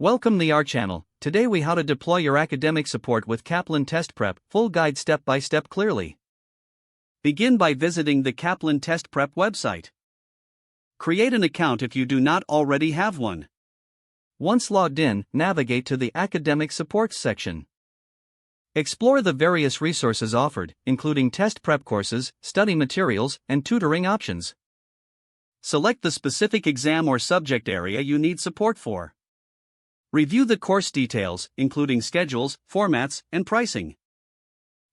Welcome to our channel. Today we how to deploy your academic support with Kaplan Test Prep, full guide step by step clearly. Begin by visiting the Kaplan Test Prep website. Create an account if you do not already have one. Once logged in, navigate to the Academic Supports section. Explore the various resources offered, including test prep courses, study materials, and tutoring options. Select the specific exam or subject area you need support for. Review the course details, including schedules, formats, and pricing.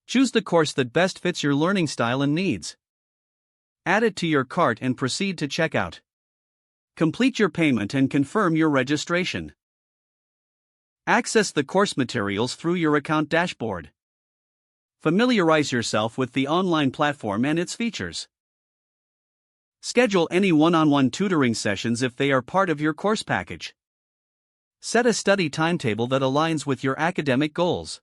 Choose the course that best fits your learning style and needs. Add it to your cart and proceed to checkout. Complete your payment and confirm your registration. Access the course materials through your account dashboard. Familiarize yourself with the online platform and its features. Schedule any one-on-one tutoring sessions if they are part of your course package. Set a study timetable that aligns with your academic goals.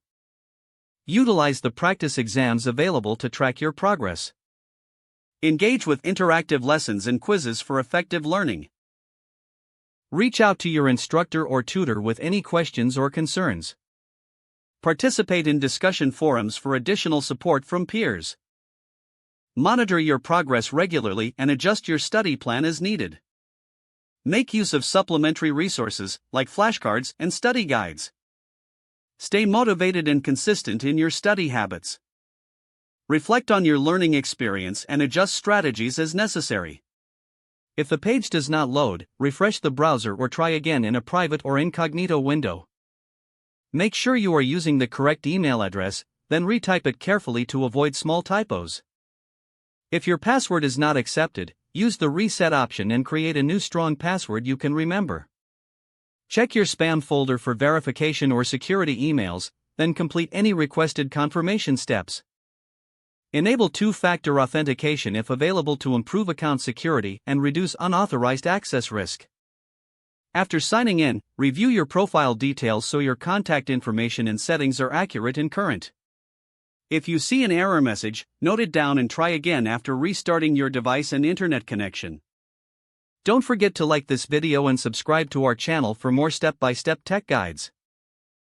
Utilize the practice exams available to track your progress. Engage with interactive lessons and quizzes for effective learning. Reach out to your instructor or tutor with any questions or concerns. Participate in discussion forums for additional support from peers. Monitor your progress regularly and adjust your study plan as needed. Make use of supplementary resources, like flashcards and study guides. Stay motivated and consistent in your study habits. Reflect on your learning experience and adjust strategies as necessary. If the page does not load, refresh the browser or try again in a private or incognito window. Make sure you are using the correct email address, then retype it carefully to avoid small typos. If your password is not accepted, use the reset option and create a new strong password you can remember. Check your spam folder for verification or security emails, then complete any requested confirmation steps. Enable two-factor authentication if available to improve account security and reduce unauthorized access risk. After signing in, review your profile details so your contact information and settings are accurate and current. If you see an error message, note it down and try again after restarting your device and internet connection. Don't forget to like this video and subscribe to our channel for more step-by-step tech guides.